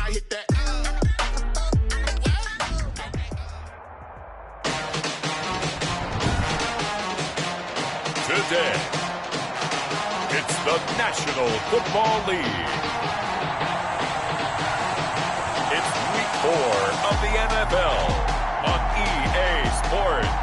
I hit that. Today, it's the National Football League. It's Week 4 of the NFL on EA Sports.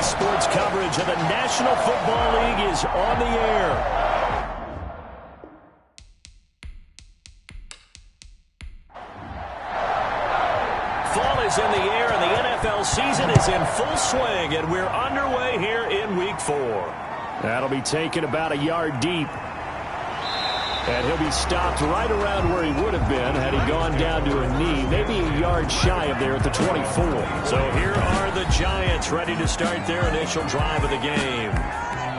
Sports coverage of the National Football League is on the air. Fall is in the air and the NFL season is in full swing, and we're underway here in Week 4. That'll be taken about a yard deep. And he'll be stopped right around where he would have been had he gone down to a knee, maybe a yard shy of there at the 24. So here are the Giants ready to start their initial drive of the game.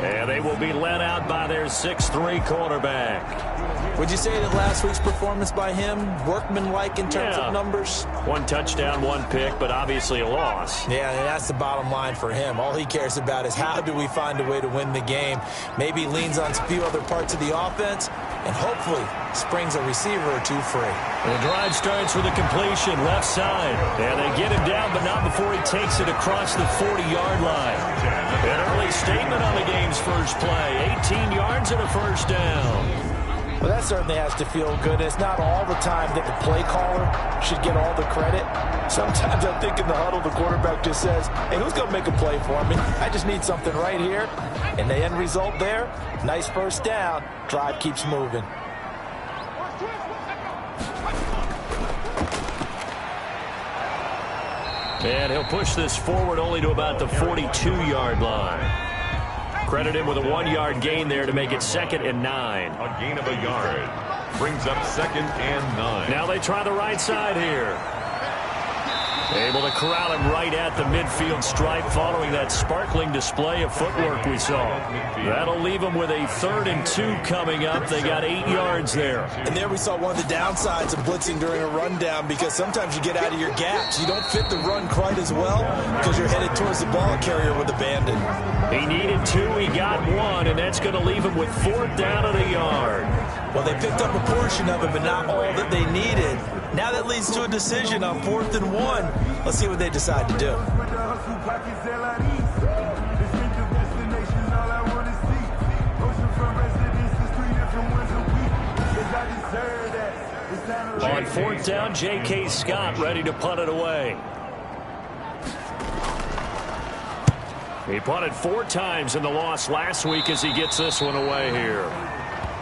And they will be led out by their 6'3" quarterback. Would you say that last week's performance by him, workmanlike in terms of numbers? 1 touchdown, 1 pick, but obviously a loss. Yeah, and that's the bottom line for him. All he cares about is how do we find a way to win the game. Maybe leans on a few other parts of the offense, and hopefully springs a receiver or two free. The drive starts with a completion left side. And they get him down, but not before he takes it across the 40-yard line. An early statement on the game's first play. 18 yards and a first down. Well, that certainly has to feel good. It's not all the time that the play caller should get all the credit. Sometimes I think in the huddle, the quarterback just says, hey, who's going to make a play for me? I just need something right here. And the end result there, nice first down. Drive keeps moving. And he'll push this forward only to about the 42-yard line. Credit him with a 1-yard gain there to make it 2nd and 9. A gain of a yard brings up 2nd and 9. Now they try the right side here. Able to corral him right at the midfield stripe following that sparkling display of footwork we saw. That'll leave him with a 3rd and 2 coming up. They got 8 yards there. And there we saw one of the downsides of blitzing during a rundown, because sometimes you get out of your gaps. You don't fit the run quite as well because you're headed towards the ball carrier with abandon. He needed 2. He got 1, and that's going to leave him with 4th down and a yard. Well, they picked up a portion of it, but not all that they needed. Now that leads to a decision on 4th and 1. Let's see what they decide to do. On 4th down, J.K. Scott ready to punt it away. He punted 4 times in the loss last week as he gets this one away here.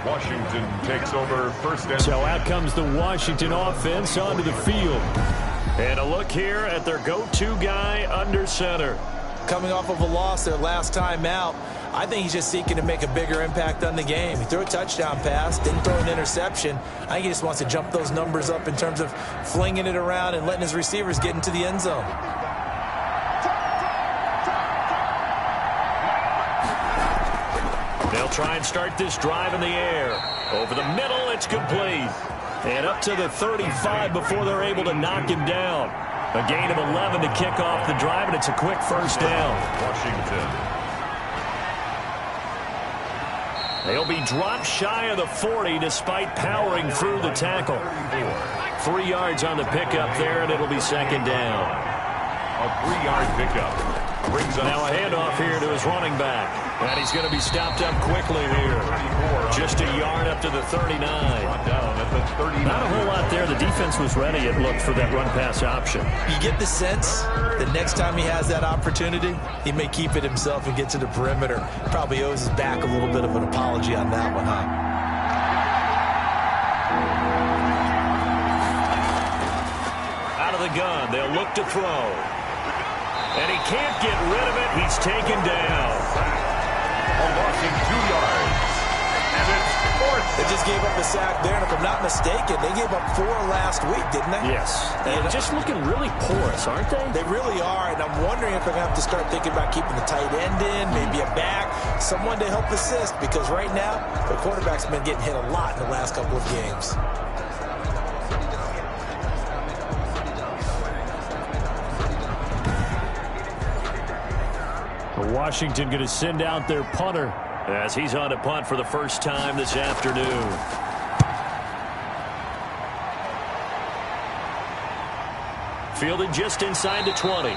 Washington takes over 1st and... So out comes the Washington offense onto the field. And a look here at their go-to guy under center. Coming off of a loss their last time out, I think he's just seeking to make a bigger impact on the game. He threw a touchdown pass, didn't throw an interception. I think he just wants to jump those numbers up in terms of flinging it around and letting his receivers get into the end zone. They'll try and start this drive in the air. Over the middle, it's complete. And up to the 35 before they're able to knock him down. A gain of 11 to kick off the drive, and it's a quick first down. Washington. They'll be dropped shy of the 40 despite powering through the tackle. 3 yards on the pickup there, and it'll be 2nd down. A 3-yard pickup. Brings up now a handoff here to his running back. And he's going to be stopped up quickly here. Just a yard up to the 39. Not a whole lot there. The defense was ready, it looked, for that run-pass option. You get the sense that next time he has that opportunity, he may keep it himself and get to the perimeter. Probably owes his back a little bit of an apology on that one, huh? Out of the gun, they'll look to throw. And he can't get rid of it. He's taken down. A loss in 2 yards. And it's 4th. It just gave up a sack there, and if I'm not mistaken, they gave up 4 last week, didn't they? Yes. And just looking really porous, aren't they? They really are, and I'm wondering if they're going to have to start thinking about keeping the tight end in, maybe a back, someone to help assist, because right now, the quarterback's been getting hit a lot in the last couple of games. Washington going to send out their punter as he's on to punt for the first time this afternoon. Fielded just inside the 20.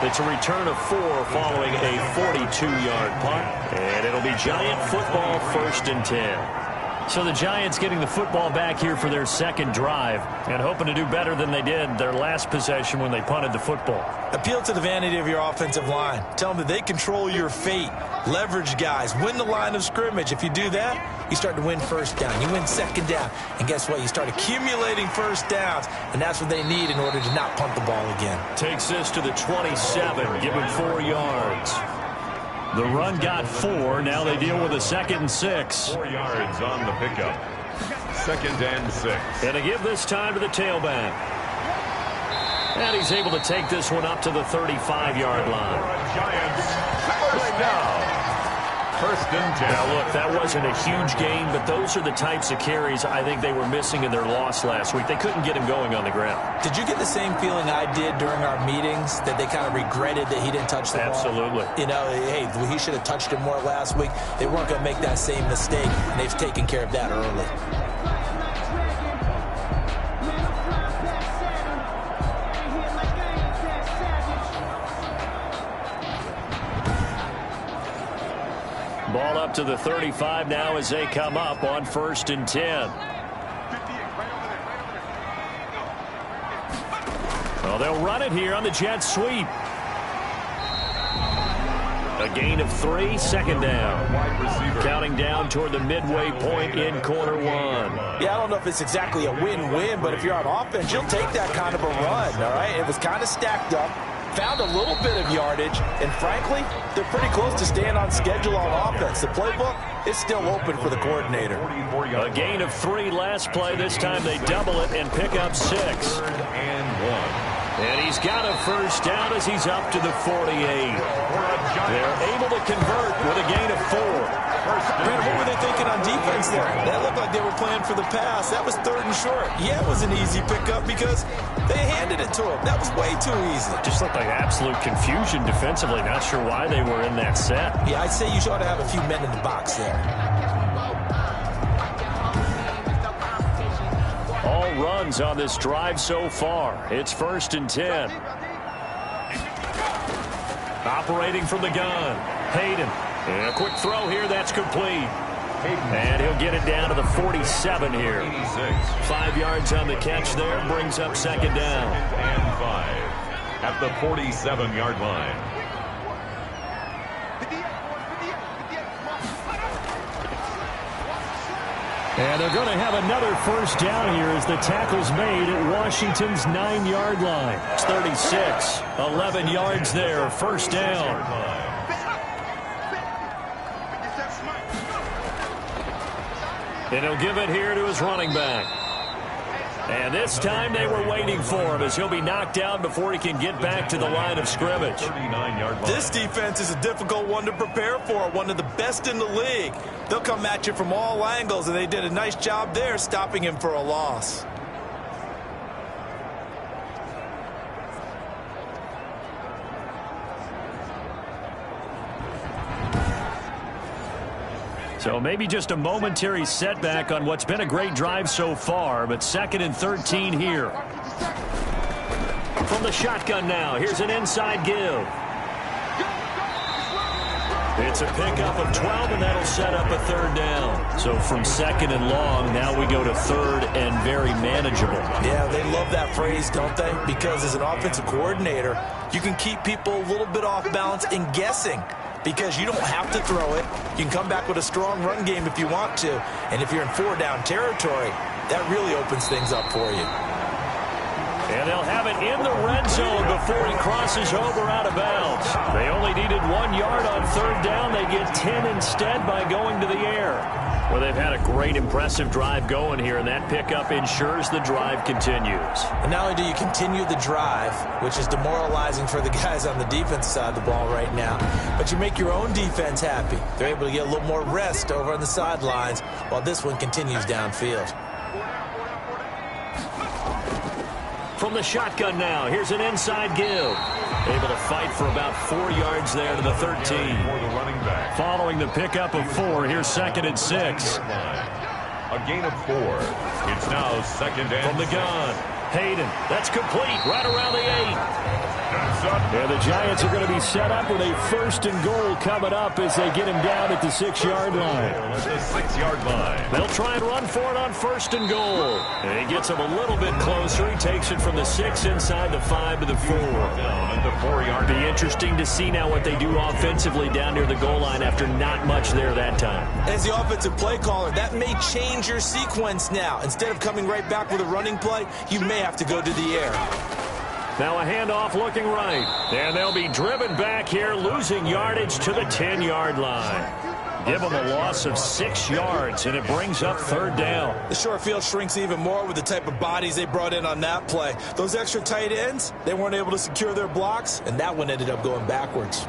It's a return of 4 following a 42-yard punt. And it'll be Giant football, 1st and 10. So the Giants getting the football back here for their second drive and hoping to do better than they did their last possession when they punted the football. Appeal to the vanity of your offensive line. Tell them that they control your fate. Leverage guys. Win the line of scrimmage. If you do that, you start to win first down. You win second down. And guess what? You start accumulating first downs. And that's what they need in order to not punt the ball again. Takes this to the 27. Give him 4 yards. The run got 4. Now they deal with a 2nd and 6. 4 yards on the pickup. 2nd and 6. And to give this time to the tailback. And he's able to take this one up to the 35-yard line. Giants. First down. 1st and 10. Now, look, that wasn't a huge gain, but those are the types of carries I think they were missing in their loss last week. They couldn't get him going on the ground. Did you get the same feeling I did during our meetings, that they kind of regretted that he didn't touch the ball? Absolutely. You know, hey, he should have touched it more last week. They weren't going to make that same mistake, and they've taken care of that early. Ball up to the 35 now as they come up on 1st and 10. Well, they'll run it here on the jet sweep. A gain of 3, 2nd down. Counting down toward the midway point in quarter 1. Yeah, I don't know if it's exactly a win-win, but if you're on offense, you'll take that kind of a run, all right? It was kind of stacked up. Found a little bit of yardage, and frankly, they're pretty close to staying on schedule on offense. The playbook is still open for the coordinator. A gain of 3 last play. This time they double it and pick up 6. 3rd and 1. And he's got a first down as he's up to the 48. They're able to convert with a gain of 4. Brandon, what were they thinking on defense there? That looked like they were playing for the pass. That was 3rd and short. Yeah, it was an easy pickup because they handed it to him. That was way too easy. Just looked like absolute confusion defensively. Not sure why they were in that set. Yeah, I'd say you ought to have a few men in the box there. All runs on this drive so far. It's 1st and 10. Operating from the gun. Hayden. And a quick throw here. That's complete. And he'll get it down to the 47 here. 5 yards on the catch there. Brings up 2nd down. 2nd and 5 at the 47-yard line. And they're going to have another first down here as the tackle's made at Washington's 9-yard line. It's 36. 11 yards there. First down. And he'll give it here to his running back. And this time they were waiting for him as he'll be knocked down before he can get back to the line of scrimmage. 39-yard line. This defense is a difficult one to prepare for, one of the best in the league. They'll come at you from all angles, and they did a nice job there stopping him for a loss. So maybe just a momentary setback on what's been a great drive so far, but 2nd and 13 here. From the shotgun now, here's an inside give. It's a pickup of 12, and that'll set up a 3rd down. So from 2nd and long, now we go to 3rd and very manageable. Yeah, they love that phrase, don't they? Because as an offensive coordinator, you can keep people a little bit off balance and guessing. Because you don't have to throw it. You can come back with a strong run game if you want to. And if you're in 4-down territory, that really opens things up for you. And they'll have it in the red zone before he crosses over out of bounds. They only needed 1 yard on 3rd down. They get 10 instead by going to the air. Well, they've had a great, impressive drive going here, and that pickup ensures the drive continues. And not only do you continue the drive, which is demoralizing for the guys on the defense side of the ball right now, but you make your own defense happy. They're able to get a little more rest over on the sidelines while this one continues downfield. From the shotgun now, here's an inside give. Able to fight for about 4 yards there to the 13. Following the pickup of 4, here's 2nd and 6. A gain of 4. It's now 2nd and from the gun. Hayden, that's complete, right around the 8. And the Giants are going to be set up with a 1st and goal coming up as they get him down at the 6-yard line. The 6-yard line. They'll try and run for it on 1st and goal. And he gets him a little bit closer. He takes it from the 6 inside the 5 to the 4. Down at the 4-yard line. Be interesting to see now what they do offensively down near the goal line after not much there that time. As the offensive play caller, that may change your sequence now. Instead of coming right back with a running play, you may have to go to the air. Now a handoff looking right. And they'll be driven back here, losing yardage to the 10-yard line. Give them a loss of 6 yards, and it brings up 3rd down. The short field shrinks even more with the type of bodies they brought in on that play. Those extra tight ends, they weren't able to secure their blocks, and that one ended up going backwards.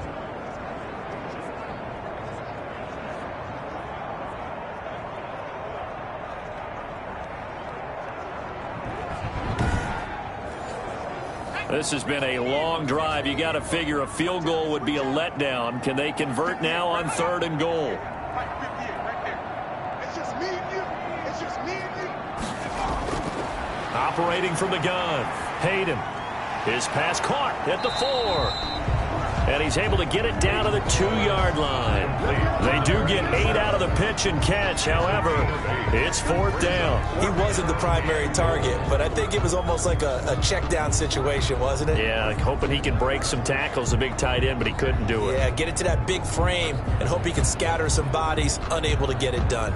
This has been a long drive. You got to figure a field goal would be a letdown. Can they convert now on 3rd and goal? Operating from the gun. Hayden. His pass caught at the 4. And he's able to get it down to the 2-yard line. They do get 8 out of the pitch and catch. However, it's 4th down. He wasn't the primary target, but I think it was almost like a check down situation, wasn't it? Yeah, hoping he can break some tackles, a big tight end, but he couldn't do it. Yeah, get it to that big frame and hope he can scatter some bodies, unable to get it done.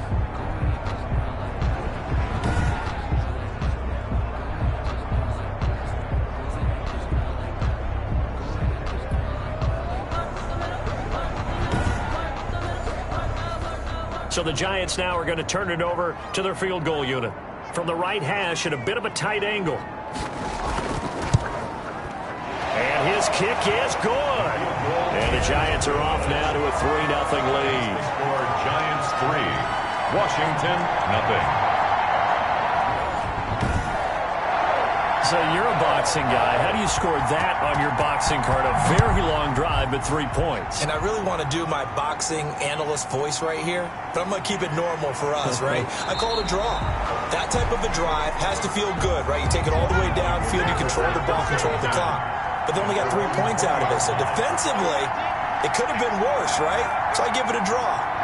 So the Giants now are going to turn it over to their field goal unit. From the right hash at a bit of a tight angle. And his kick is good. And the Giants are off now to a 3-0 lead. For Giants 3, Washington 0. So you're a boxing guy. How do you score that on your boxing card? A very long drive, but 3 points. And I really want to do my boxing analyst voice right here, but I'm going to keep it normal for us, right? I call it a draw. That type of a drive has to feel good, right? You take it all the way downfield, you control the ball, control the clock. But they only got 3 points out of it. So defensively, it could have been worse, right? So I give it a draw.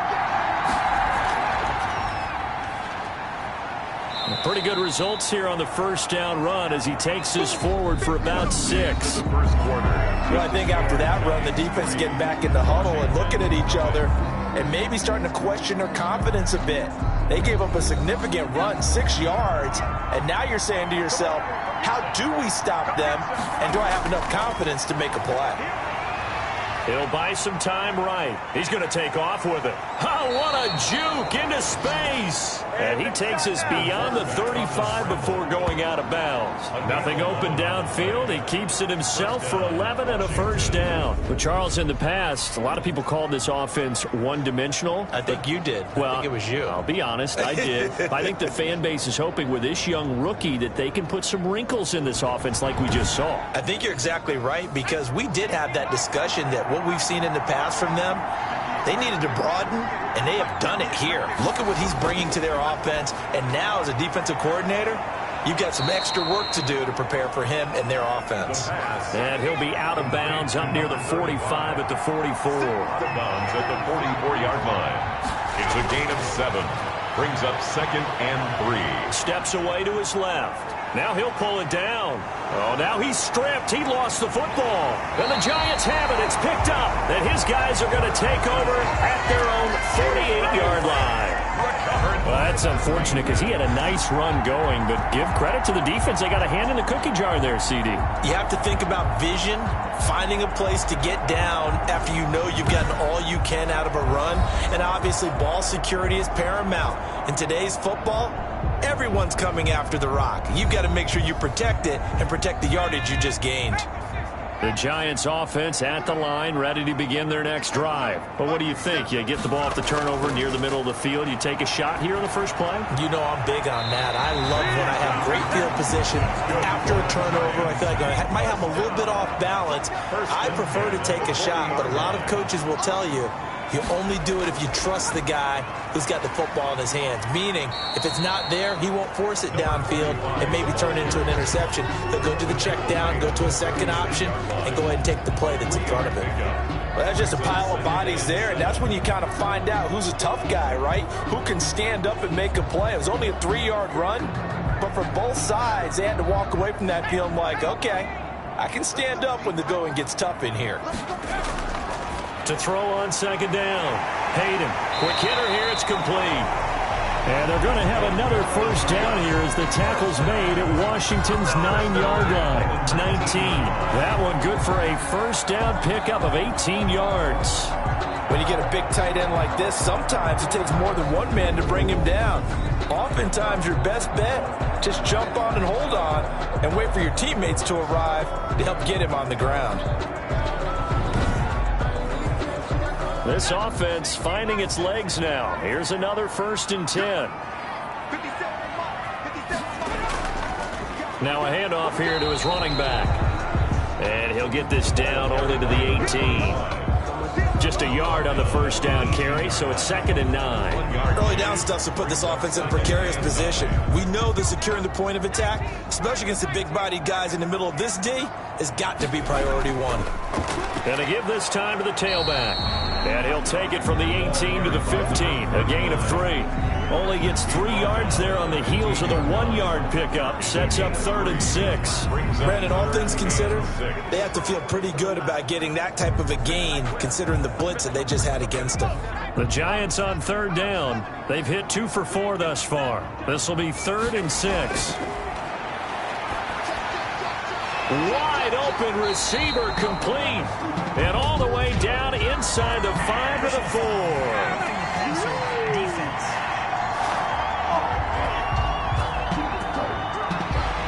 Pretty good results here on the 1st down run as he takes this forward for about 6. Well, I think after that run, the defense getting back in the huddle and looking at each other and maybe starting to question their confidence a bit. They gave up a significant run, 6 yards, and now you're saying to yourself, how do we stop them, and do I have enough confidence to make a play? He'll buy some time right. He's going to take off with it. Oh, what a juke into space. And he takes us beyond the 35 before going out of bounds. Nothing open downfield. He keeps it himself for 11 and a 1st down. But Charles, in the past, a lot of people called this offense one-dimensional. I think you did. Well, I think it was you. I'll be honest, I did. I think the fan base is hoping with this young rookie that they can put some wrinkles in this offense like we just saw. I think you're exactly right, because we did have that discussion that what we've seen in the past from them, they needed to broaden, and they have done it here. Look at what he's bringing to their offense, and now as a defensive coordinator, you've got some extra work to do to prepare for him and their offense. And he'll be out of bounds up near the 45 at the 44. Out of bounds at the 44-yard line. It's a gain of 7. Brings up 2nd and 3. Steps away to his left. Now he'll pull it down. Oh, now he's stripped. He lost the football. And the Giants have it. It's picked up. And his guys are going to take over at their own 48-yard line. Well, that That's unfortunate because he had a nice run going, but give credit to the defense. They got a hand in the cookie jar there, CD. You have to think about vision, finding a place to get down after you know you've gotten all you can out of a run, and obviously ball security is paramount. In today's football, everyone's coming after the rock. You've got to make sure you protect it and protect the yardage you just gained. The Giants offense at the line, ready to begin their next drive. But what do you think? You get the ball off the turnover near the middle of the field. You take a shot here on the first play? You know I'm big on that. I love when I have great field position after a turnover. I feel like I might have a little bit off balance. I prefer to take a shot, but a lot of coaches will tell you you only do it if you trust the guy who's got the football in his hands. Meaning, if it's not there, he won't force it downfield and maybe turn into an interception. He'll go to the check down, go to a second option, and go ahead and take the play that's in front of him. Well, that's just a pile of bodies there, and that's when you kind of find out who's a tough guy, right? Who can stand up and make a play. It was only a 3-yard run, but for both sides, they had to walk away from that feeling like, okay, I can stand up when the going gets tough in here. To throw on second down. Hayden, quick hitter here, it's complete. And they're going to have another first down here as the tackle's made at Washington's 9-yard line. It's 19. That one good for a first down pickup of 18 yards. When you get a big tight end like this, sometimes it takes more than one man to bring him down. Oftentimes, your best bet, just jump on and hold on and wait for your teammates to arrive to help get him on the ground. This offense finding its legs now. Here's another 1st and 10. Now a handoff here to his running back. And he'll get this down only to the 18. Just a yard on the first down carry, so it's 2nd and 9. Early down stuff to put this offense in a precarious position. We know that securing the point of attack, especially against the big-bodied guys in the middle of this D, has got to be priority one. And to give this time to the tailback. And he'll take it from the 18 to the 15, a gain of 3. Only gets 3 yards there on the heels of the 1-yard pickup. Sets up 3rd and 6. Brandon, all things considered, they have to feel pretty good about getting that type of a gain, considering the blitz that they just had against them. The Giants on 3rd down. They've hit 2 for 4 thus far. This will be 3rd and 6. Wide open receiver complete. And all the way down inside the 5 to the 4.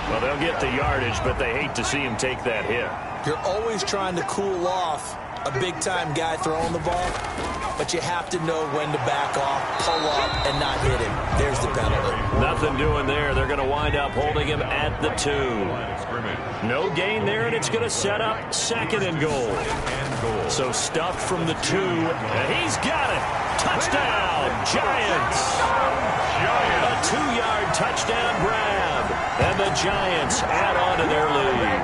Well, they'll get the yardage, but they hate to see him take that hit. You're always trying to cool off a big-time guy throwing the ball, but you have to know when to back off, pull up, and not hit him. There's the penalty. Nothing doing there. They're going to wind up holding him at the 2. No gain there, and it's going to set up 2nd and goal. So stuffed from the 2, and he's got it. Touchdown, Giants. A 2-yard touchdown grab, and the Giants add on to their lead.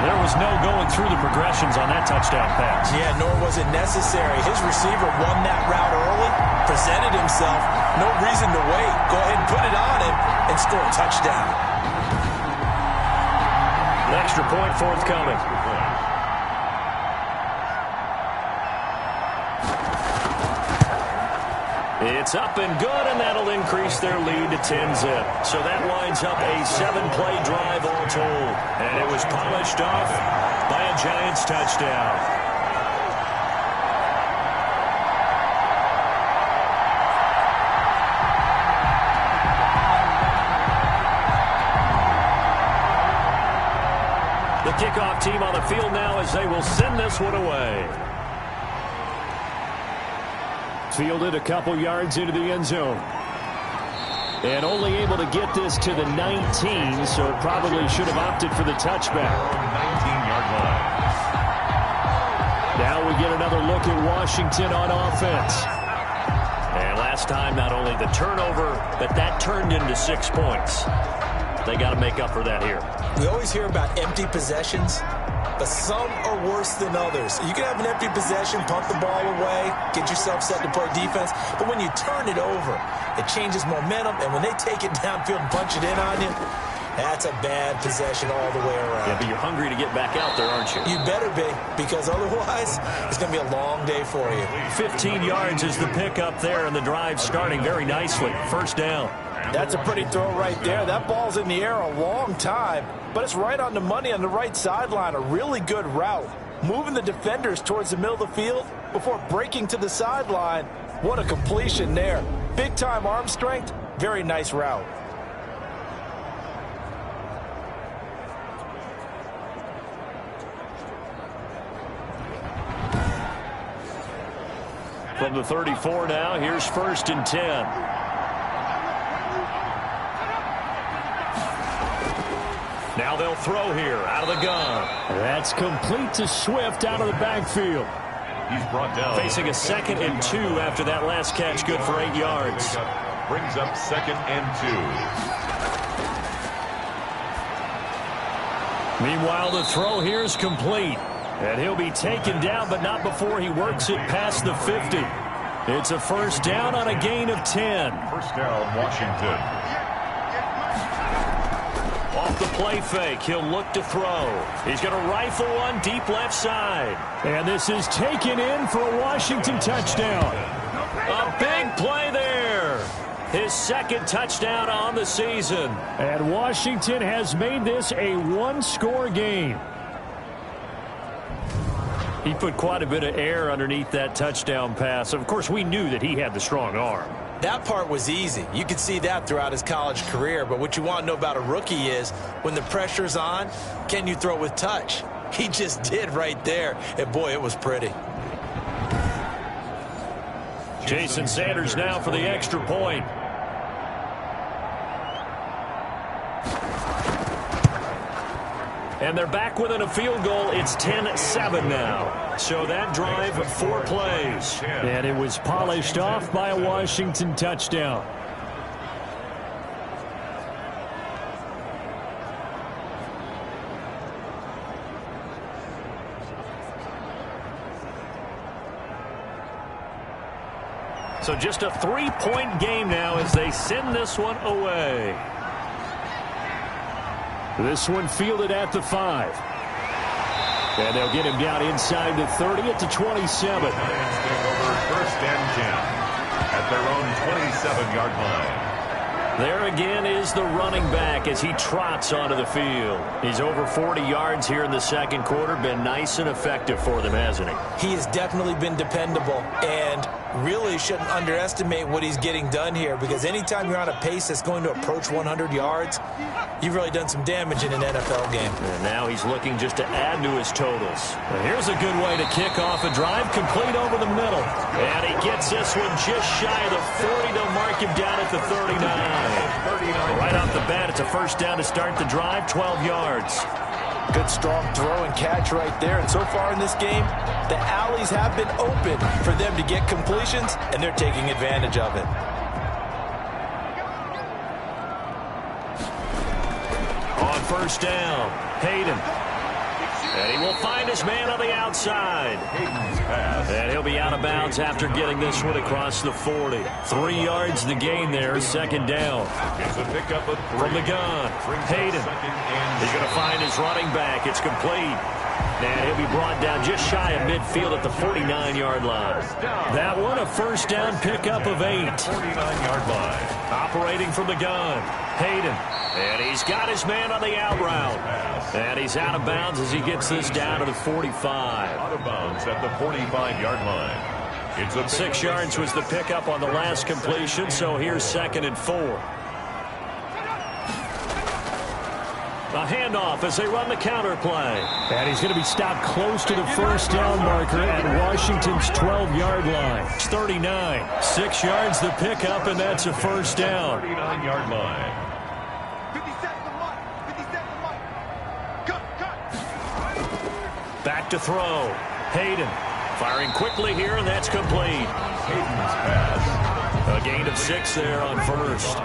There was no going through the progressions on that touchdown pass. Yeah, nor was it necessary. His receiver won that route early, presented himself. No reason to wait. Go ahead and put it on him and score a touchdown. An extra point forthcoming. It's up and good, and that'll increase their lead to 10-zip. So that lines up a 7-play drive all told. And it was polished off by a Giants touchdown. The kickoff team on the field now as they will send this one away. Fielded a couple yards into the end zone. And only able to get this to the 19, so probably should have opted for the touchback. 19-yard line. Now we get another look at Washington on offense. And last time, not only the turnover, but that turned into 6 points. They got to make up for that here. We always hear about empty possessions, but some are worse than others. You can have an empty possession, pump the ball away, get yourself set to play defense, but when you turn it over, it changes momentum, and when they take it downfield and punch it in on you, That's a bad possession all the way around. Yeah, but you're hungry to get back out there, aren't you? You better be, because otherwise it's going to be a long day for you. 15 yards is the pickup there, and the drive starting very nicely. First down. That's a pretty throw right there. That ball's in the air a long time, but it's right on the money on the right sideline. A really good route. Moving the defenders towards the middle of the field before breaking to the sideline. What a completion there. Big-time arm strength. Very nice route. From the 34 now, here's 1st and 10. Now they'll throw here out of the gun. That's complete to Swift out of the backfield. He's brought down. Facing a 2nd and 2 after that last catch, good for 8 yards. Brings up 2nd and 2. Meanwhile, the throw here is complete. And he'll be taken down, but not before he works it past the 50. It's a first down on a gain of 10. First down, Washington. Off the play fake, he'll look to throw. He's going to rifle one deep left side. And this is taken in for a Washington touchdown. A big play there. His 2nd touchdown on the season. And Washington has made this a one-score game. He put quite a bit of air underneath that touchdown pass. Of course, we knew that he had the strong arm. That part was easy. You could see that throughout his college career. But what you want to know about a rookie is when the pressure's on, can you throw with touch? He just did right there. And, boy, it was pretty. Jason Sanders now for the extra point. And they're back within a field goal. It's 10-7 now. So that drive, 4 plays. And it was polished off by a Washington touchdown. So just a 3-point game now as they send this one away. This one fielded at the 5. And they'll get him down inside the 30 at the 27. Lions take over 1st and 10 at their own 27-yard line. There again is the running back as he trots onto the field. He's over 40 yards here in the 2nd quarter. Been nice and effective for them, hasn't he? He has definitely been dependable and really shouldn't underestimate what he's getting done here, because anytime you're on a pace that's going to approach 100 yards, you've really done some damage in an NFL game. And now he's looking just to add to his totals. And here's a good way to kick off a drive, complete over the middle. And he gets this one just shy of the 40. They'll mark him down at the 39. Right off the bat, it's a first down to start the drive, 12 yards. Good strong throw and catch right there. And so far in this game, the alleys have been open for them to get completions, and they're taking advantage of it. On first down, Hayden. And he will find his man on the outside. Hayden's pass. And he'll be out of bounds after getting this one across the 40. 3 yards the gain there, 2nd down. It's a pickup of 3. From the gun, Hayden. He's going to find his running back. It's complete. And he'll be brought down just shy of midfield at the 49-yard line. That one, a first down pickup of 8. 49-yard line. Operating from the gun, Hayden. And he's got his man on the out route. And he's out of bounds as he gets this down to the 45. Out of bounds at the 45-yard line. It's a 6 yards was the pickup on the last completion, so here's 2nd and 4. A handoff as they run the counter play. And he's going to be stopped close to the first down marker at Washington's 12-yard line. It's 39. 6 yards the pickup, and that's a first down. 39-yard line. Back to throw. Hayden firing quickly here, and that's complete. Hayden's pass. A gain of 6 there on first.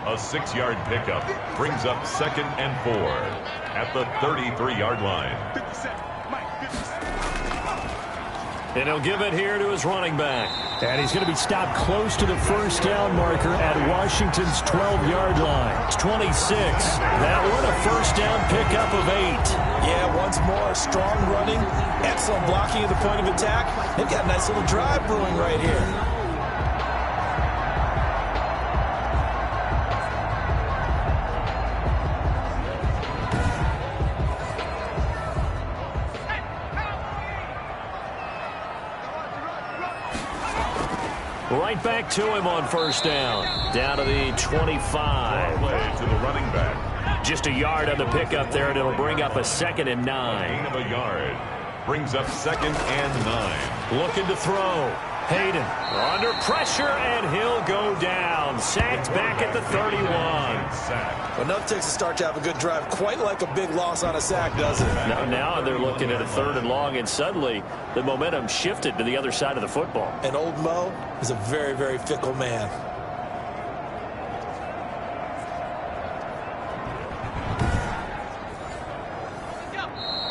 A 6-yard pickup brings up 2nd and 4 at the 33-yard line. And he'll give it here to his running back. And he's going to be stopped close to the first down marker at Washington's 12-yard line. It's 26. That one a first down pickup of 8. Yeah, once more, strong running, excellent blocking at the point of attack. They've got a nice little drive brewing right here. Right back to him on first down. Down to the 25. Play to the running back. Just a yard on the pickup there, and it'll bring up a 2nd and 9. Gain of a yard. Brings up 2nd and 9. Looking to throw. Hayden under pressure, and he'll go down. Sacked back at the 31. Enough takes a start to have a good drive. Quite like a big loss on a sack, doesn't it? Now they're looking at a 3rd and long, and suddenly the momentum shifted to the other side of the football. And old Mo is a very, very fickle man.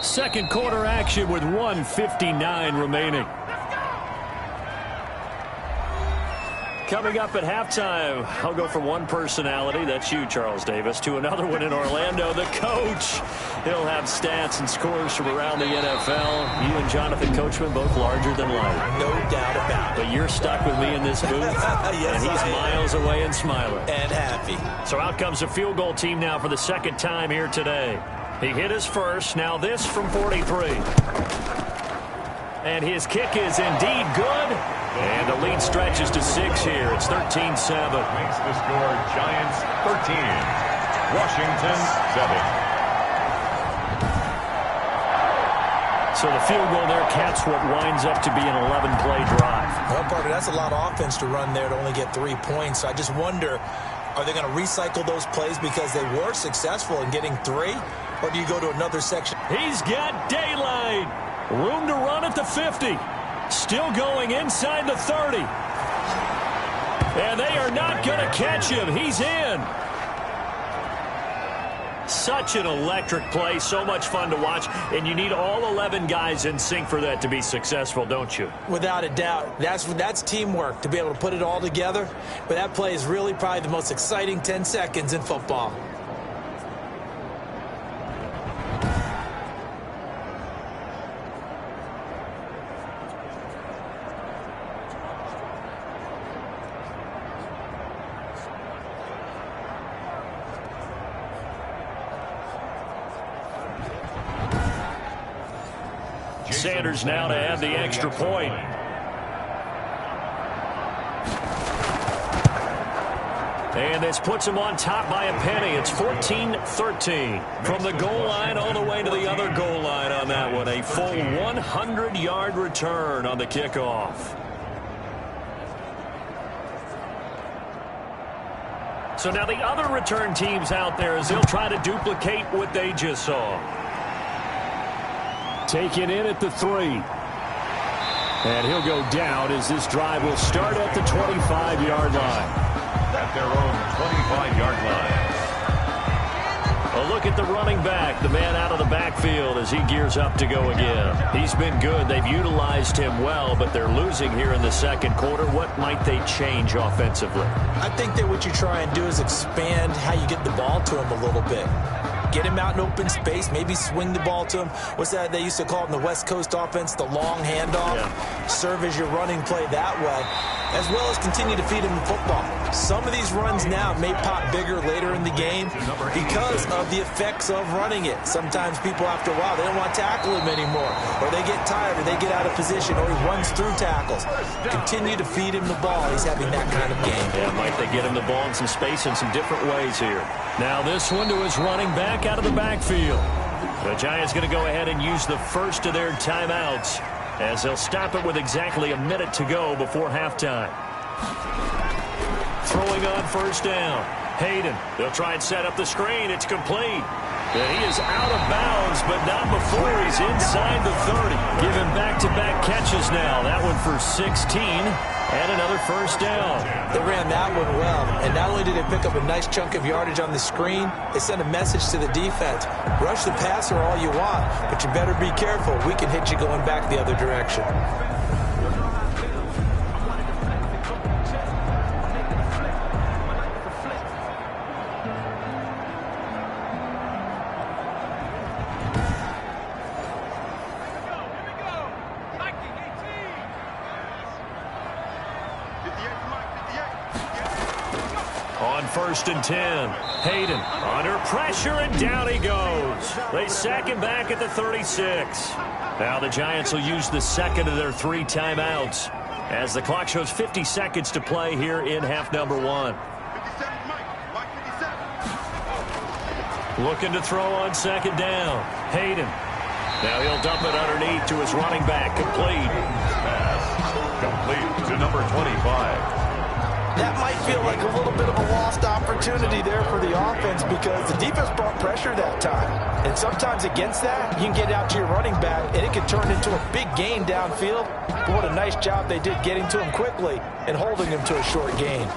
Second quarter action with 1:59 remaining. Coming up at halftime, I'll go from one personality, that's you, Charles Davis, to another one in Orlando, the coach. He'll have stats and scores from around the NFL. You and Jonathan Coachman, both larger than life. No doubt about it. But you're stuck with me in this booth, yes, and he's miles away and smiling. And happy. So out comes the field goal team now for the second time here today. He hit his first, now this from 43. And his kick is indeed good. And the lead stretches to 6 here. It's 13-7. Makes the score Giants 13. Washington 7. So the field goal there caps what winds up to be an 11-play drive. Well, Parker, that's a lot of offense to run there to only get 3 points. So I just wonder, are they going to recycle those plays because they were successful in getting 3? Or do you go to another section? He's got daylight. Room to run at the 50. Still going inside the 30. And they are not going to catch him. He's in. Such an electric play. So much fun to watch. And you need all 11 guys in sync for that to be successful, don't you? Without a doubt. That's teamwork, to be able to put it all together. But that play is really probably the most exciting 10 seconds in football. Sanders now to add the extra point. And this puts him on top by a penny. It's 14-13. From the goal line all the way to the other goal line on that one. A full 100-yard return on the kickoff. So now the other return teams out there as they'll try to duplicate what they just saw. Taken in at the 3. And he'll go down as this drive will start at the 25-yard line. At their own 25-yard line. A look at the running back, the man out of the backfield as he gears up to go again. He's been good. They've utilized him well, but they're losing here in the second quarter. What might they change offensively? I think that what you try and do is expand how you get the ball to him a little bit. Get him out in open space, maybe swing the ball to him. What's that they used to call it in the West Coast offense, the long handoff? Yeah. Serve as your running play that way, as well as continue to feed him the football. Some of these runs now may pop bigger later in the game because of the effects of running it. Sometimes people, after a while, they don't want to tackle him anymore, or they get tired, or they get out of position, or he runs through tackles. Continue to feed him the ball. He's having that kind of game. Yeah, might they get him the ball in some space in some different ways here. Now this one to his running back out of the backfield. The Giants going to go ahead and use the first of their timeouts as they'll stop it with exactly a minute to go before halftime. Throwing on first down. Hayden. They'll try and set up the screen. It's complete. And he is out of bounds, but not before he's inside the 30. Giving back-to-back catches now. That one for 16 and another first down. They ran that one well, and not only did they pick up a nice chunk of yardage on the screen, they sent a message to the defense. Rush the passer all you want, but you better be careful. We can hit you going back the other direction. 1st and 10. Hayden under pressure, and down he goes. They sack him back at the 36. Now the Giants will use the second of their 3 timeouts as the clock shows 50 seconds to play here in half number 1. Looking to throw on 2nd down. Hayden. Now he'll dump it underneath to his running back. Complete. Pass complete to number 25. That might feel like a little bit of a lost opportunity there for the offense because the defense brought pressure that time. And sometimes against that, you can get out to your running back, and it can turn into a big gain downfield. But what a nice job they did getting to him quickly and holding him to a short gain.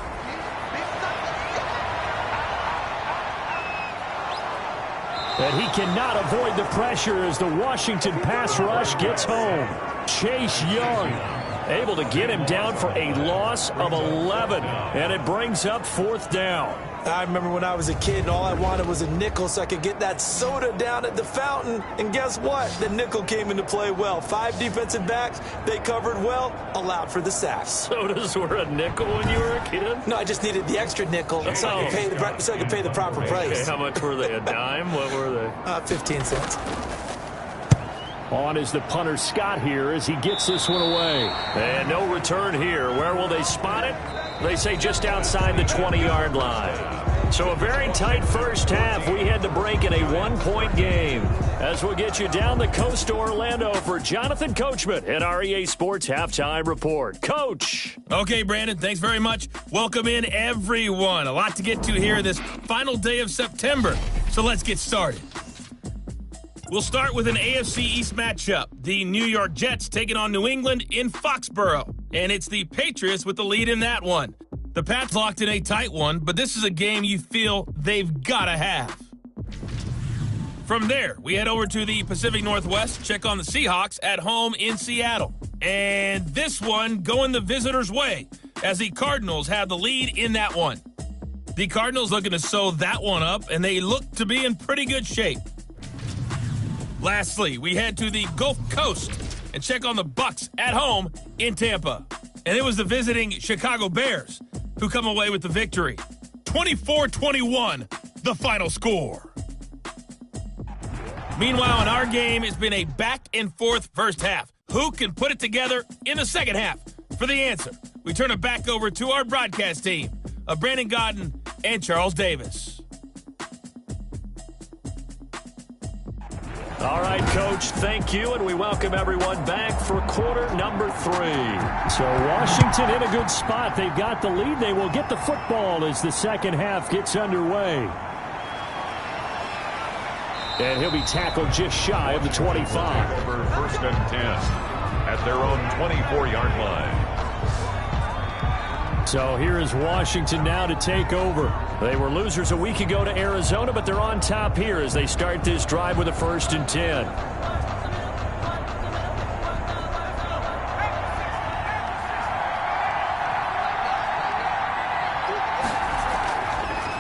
And he cannot avoid the pressure as the Washington pass rush gets home. Chase Young able to get him down for a loss of 11. And it brings up 4th down. I remember when I was a kid and all I wanted was a nickel so I could get that soda down at the fountain. And guess what? The nickel came into play well. 5 defensive backs, they covered well, allowed for the sacks. Sodas were a nickel when you were a kid? No, I just needed the extra nickel so I could pay the proper price. Okay, how much were they? A dime? What were they? 15 cents. On is the punter Scott here as he gets this one away. And no return here. Where will they spot it? They say just outside the 20-yard line. So a very tight first half. We had to break in a 1-point game. As we'll get you down the coast to Orlando for Jonathan Coachman at our EA Sports Halftime Report. Coach. Okay, Brandon, thanks very much. Welcome in, everyone. A lot to get to here this final day of September. So let's get started. We'll start with an AFC East matchup. The New York Jets taking on New England in Foxborough. And it's the Patriots with the lead in that one. The Pats locked in a tight one, but this is a game you feel they've got to have. From there, we head over to the Pacific Northwest, check on the Seahawks at home in Seattle. And this one going the visitors' way, as the Cardinals have the lead in that one. The Cardinals looking to sew that one up, and they look to be in pretty good shape. Lastly, we head to the Gulf Coast and check on the Bucs at home in Tampa. And it was the visiting Chicago Bears who come away with the victory. 24-21, the final score. Meanwhile, in our game, it's been a back-and-forth first half. Who can put it together in the second half? For the answer, we turn it back over to our broadcast team of Brandon Godden and Charles Davis. All right, Coach, thank you, and we welcome everyone back for quarter number 3. So Washington in a good spot. They've got the lead. They will get the football as the second half gets underway. And he'll be tackled just shy of the 25. Over 1st and 10 at their own 24-yard line. So here is Washington now to take over. They were losers a week ago to Arizona, but they're on top here as they start this drive with a 1st and 10.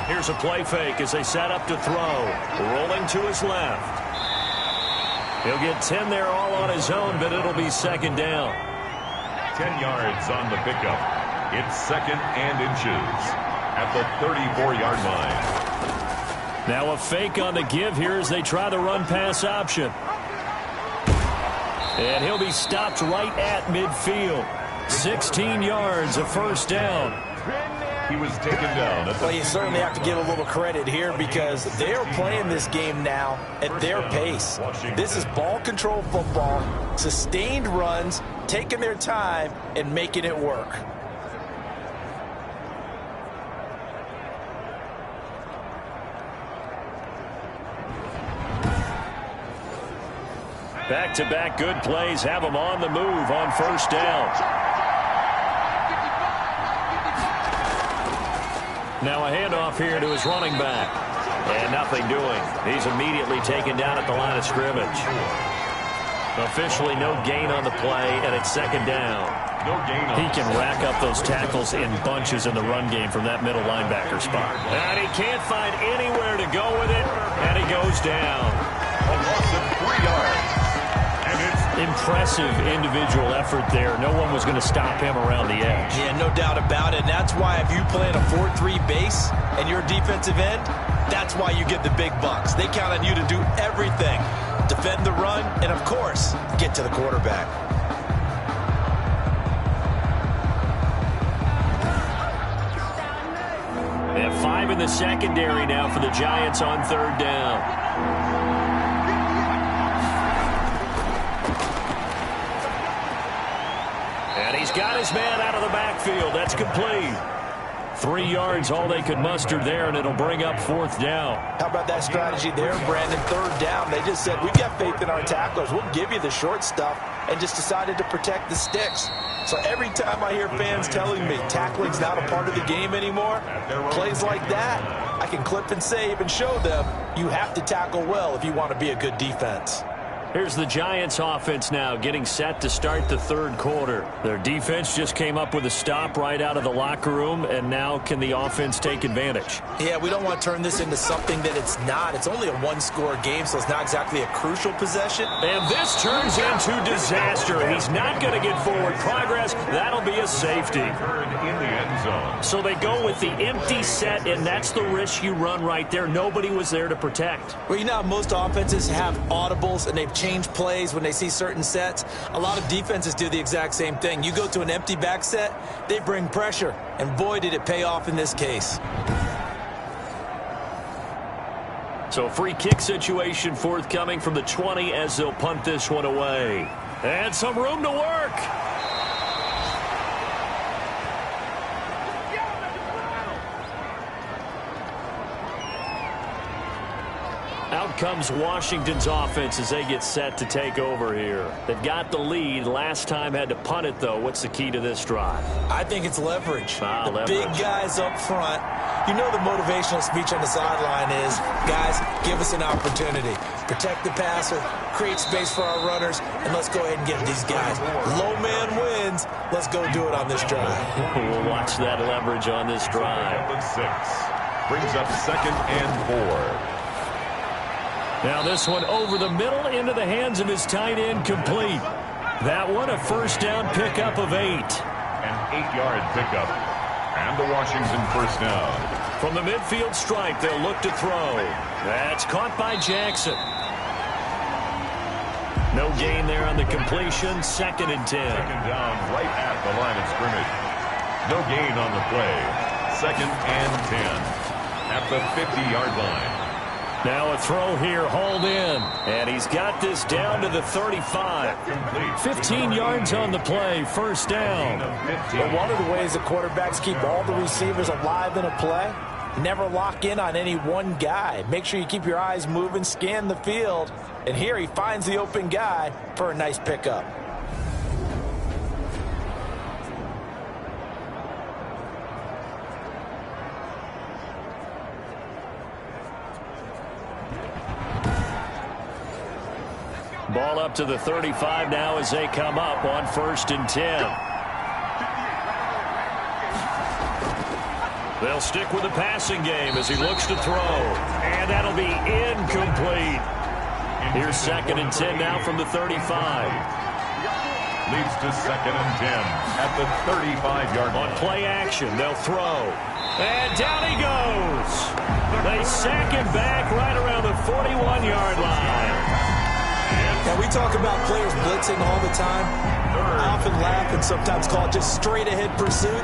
Here's a play fake as they set up to throw. Rolling to his left. He'll get 10 there all on his own, but it'll be 2nd down. 10 yards on the pickup. It's 2nd and inches at the 34-yard line. Now a fake on the give here as they try the run-pass option. And he'll be stopped right at midfield. 16 yards, a 1st down. He was taken down. Well, you certainly have to give a little credit here because they're playing this game now at their pace. This is ball control football, sustained runs, taking their time, and making it work. Back-to-back good plays have them on the move on 1st down. Now a handoff here to his running back. And nothing doing. He's immediately taken down at the line of scrimmage. Officially no gain on the play, and it's 2nd down. No gain on. He can rack up those tackles in bunches in the run game from that middle linebacker spot. And he can't find anywhere to go with it, and he goes down. A loss of 3 yards. And it's Impressive individual effort there. No one was going to stop him around the edge. Yeah, no doubt about it. And that's why if you play in a 4-3 base and you're a defensive end, that's why you get the big bucks. They count on you to do everything. Defend the run and, of course, get to the quarterback. They have 5 in the secondary now for the Giants on 3rd down. And he's got his man out of the backfield. That's complete. 3 yards, all they could muster there, and it'll bring up 4th down. How about that strategy there, Brandon? 3rd down. They just said, we've got faith in our tacklers. We'll give you the short stuff, and just decided to protect the sticks. So every time I hear fans telling me tackling's not a part of the game anymore, plays like that, I can clip and save and show them you have to tackle well if you want to be a good defense. Here's the Giants offense now getting set to start the 3rd quarter. Their defense just came up with a stop right out of the locker room, and now can the offense take advantage? Yeah, we don't want to turn this into something that it's not. It's only a 1-score game, so it's not exactly a crucial possession. And this turns into disaster. He's not going to get forward progress. That'll be a safety. In the end zone. So they go with the empty set, and that's the risk you run right there. Nobody was there to protect. Well, you know how most offenses have audibles, and they've change plays when they see certain sets. A lot of defenses do the exact same thing. You go to an empty back set, they bring pressure, and boy, did it pay off in this case. So free kick situation forthcoming from the 20 as they'll punt this one away. And some room to work. Out comes Washington's offense as they get set to take over here. They've got the lead. Last time had to punt it, though. What's the key to this drive? I think it's leverage. Leverage. Big guys up front. You know the motivational speech on the sideline is, guys, give us an opportunity. Protect the passer, create space for our runners, and let's go ahead and get these guys. Low man wins. Let's go do it on this drive. We'll watch that leverage on this drive. 6 brings up 2nd and 4. Now this one over the middle into the hands of his tight end, complete. That one a 1st down pickup of 8. An 8-yard pickup. And the Washington 1st down. From the midfield stripe, they'll look to throw. That's caught by Jackson. No gain there on the completion. 2nd and 10. 2nd down right at the line of scrimmage. No gain on the play. 2nd and 10 at the 50-yard line. Now a throw here, hauled in. And he's got this down to the 35. 15 yards on the play, 1st down. But one of the ways the quarterbacks keep all the receivers alive in a play, never lock in on any one guy. Make sure you keep your eyes moving, scan the field. And here he finds the open guy for a nice pickup. Ball up to the 35 now as they come up on 1st and 10. They'll stick with the passing game as he looks to throw. And that'll be incomplete. Here's 2nd and 10 now from the 35. Leads to 2nd and 10 at the 35-yard line. On play action, they'll throw. And down he goes. They sack him back right around the 41-yard line. Now, we talk about players blitzing all the time. I often laugh and sometimes call it just straight-ahead pursuit.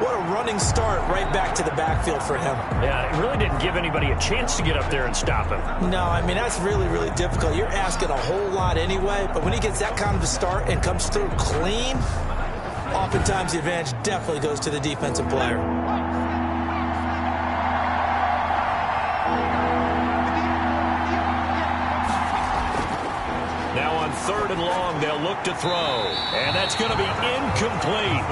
What a running start right back to the backfield for him. Yeah, it really didn't give anybody a chance to get up there and stop him. No, I mean, that's really, really difficult. You're asking a whole lot anyway, but when he gets that kind of a start and comes through clean, oftentimes the advantage definitely goes to the defensive player. Now on 3rd and long, they'll look to throw. And that's going to be incomplete.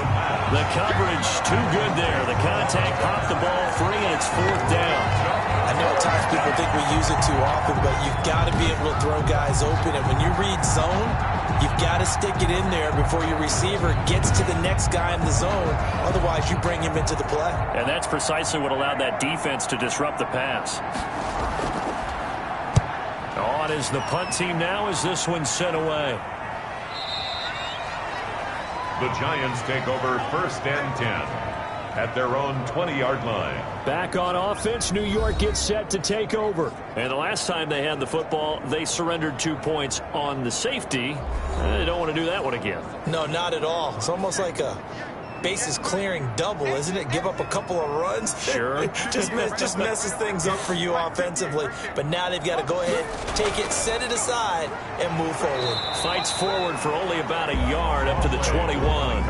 The coverage too good there. The contact popped the ball free, and it's 4th down. I know at times people think we use it too often, but you've got to be able to throw guys open. And when you read zone, you've got to stick it in there before your receiver gets to the next guy in the zone. Otherwise, you bring him into the play. And that's precisely what allowed that defense to disrupt the pass. On is the punt team now as this one's sent away. The Giants take over 1st and 10 at their own 20-yard line. Back on offense, New York gets set to take over. And the last time they had the football, they surrendered 2 points on the safety. They don't want to do that one again. No, not at all. It's almost like a bases clearing double, isn't it? Give up a couple of runs. Sure. just messes things up for you offensively. But now they've got to go ahead, take it, set it aside, and move forward. Fights forward for only about a yard up to the 21.